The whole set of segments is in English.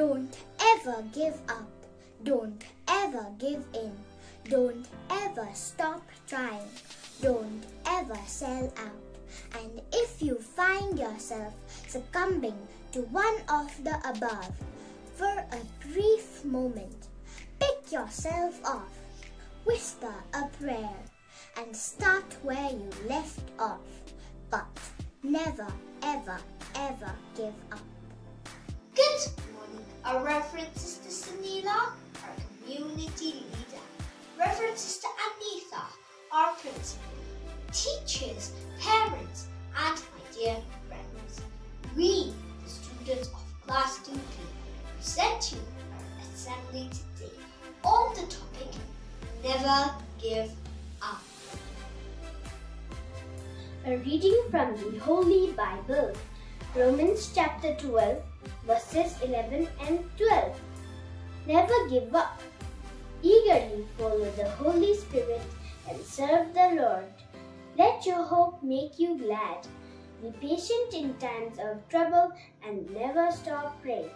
Don't ever give up. Don't ever give in. Don't ever stop trying. Don't ever sell out. And if you find yourself succumbing to one of the above, for a brief moment, pick yourself off, whisper a prayer, and start where you left off. But never, ever, ever give up. Good morning. Our Reverend Sister Sunila, our community leader. Reverend Sister Anita, our principal. Teachers, parents, and my dear friends. We, the students of Class 2B, present you our assembly today on the topic, Never Give Up. A reading from the Holy Bible, Romans chapter 12, verses 11 and 12. Never give up. Eagerly follow the Holy Spirit and serve the Lord. Let your hope make you glad. Be patient in times of trouble and never stop praying.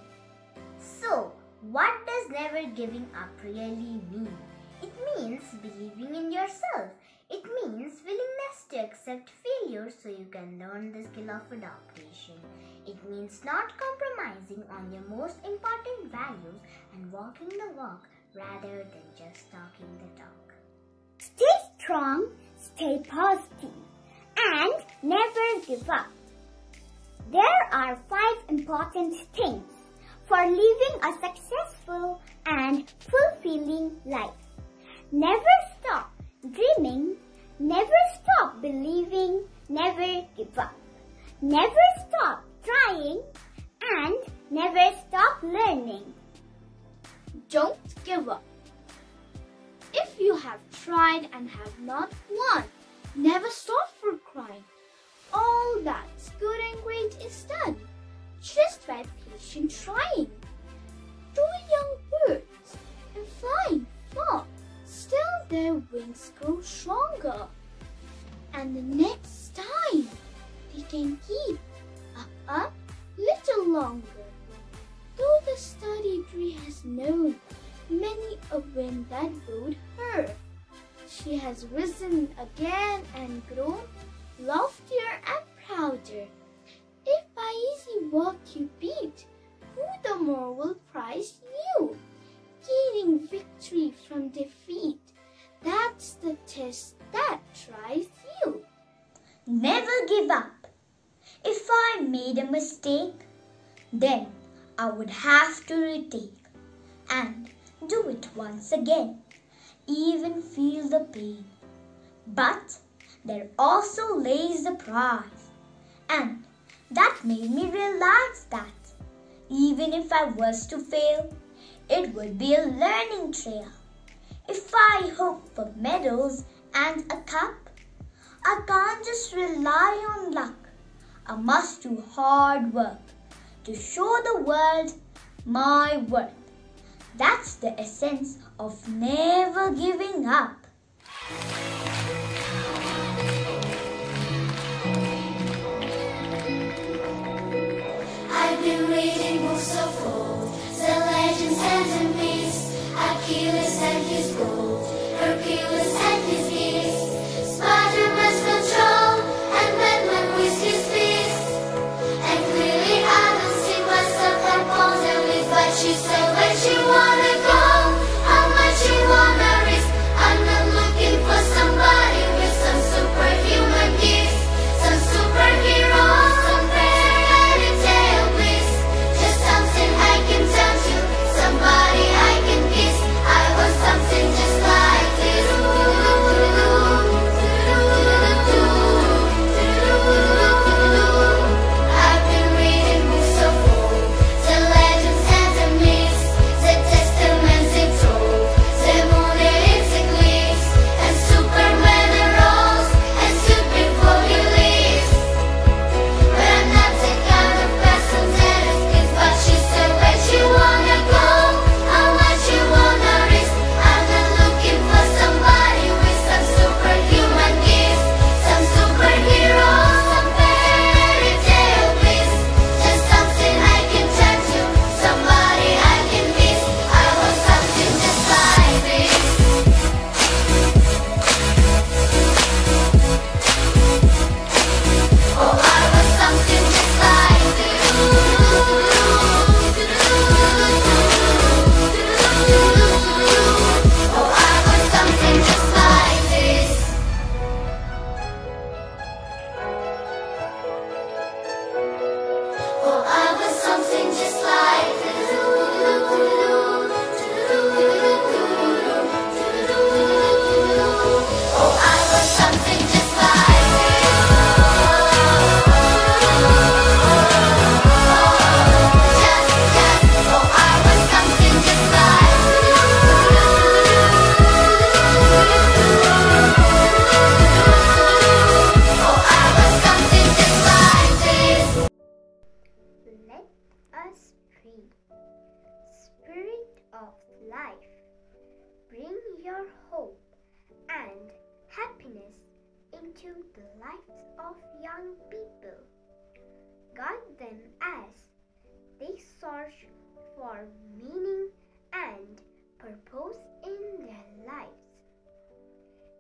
So, what does never giving up really mean? It means believing in yourself. It means willingness to accept failure so you can learn the skill of adaptation. It means not compromising on your most important values and walking the walk rather than just talking the talk. Stay strong, stay positive, and never give up. There are 5 important things for living a successful and fulfilling life. Never stop dreaming, never stop believing, never give up. Never stop trying, and never stop learning. Don't give up. If you have tried and have not won, never stop for crying. All that's good and great is done just by patient trying. 2 young birds in flying fall, still their wings grow stronger. And the next time they can keep up little longer. Though the sturdy tree has known many a wind that rode her, she has risen again and grown loftier and prouder. If by easy work you beat, who the more will prize you? Gaining victory from defeat, that's the test that tries you. Never give up. If I made a mistake, then I would have to retake and do it once again, even feel the pain. But there also lays the prize, and that made me realize that even if I was to fail, it would be a learning trail. If I hope for medals and a cup, I can't just rely on luck. I must do hard work to show the world my worth. That's the essence of never giving up. I've been reading books of old, the legends and the myths, Achilles and his gold, Hercules and his gifts, Spider-Man's control, and Batman with his fist. And clearly I don't see myself like Paul's with what she said, where she wanna go, how much you wanna risk. I'm not looking for somebody with some superhuman gifts, some superhero, some fairy tale bliss. Just something I can touch you, somebody I can kiss. I want something just of life. Bring your hope and happiness into the lives of young people. Guide them as they search for meaning and purpose in their lives.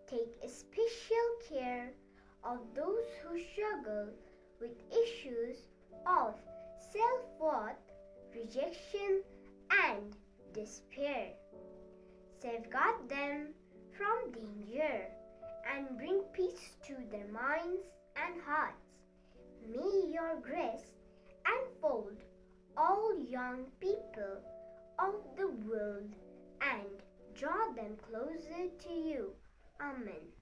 Take special care of those who struggle with issues of self-worth, rejection, and despair. Safeguard them from danger and bring peace to their minds and hearts. May your grace enfold all young people of the world and draw them closer to you. Amen.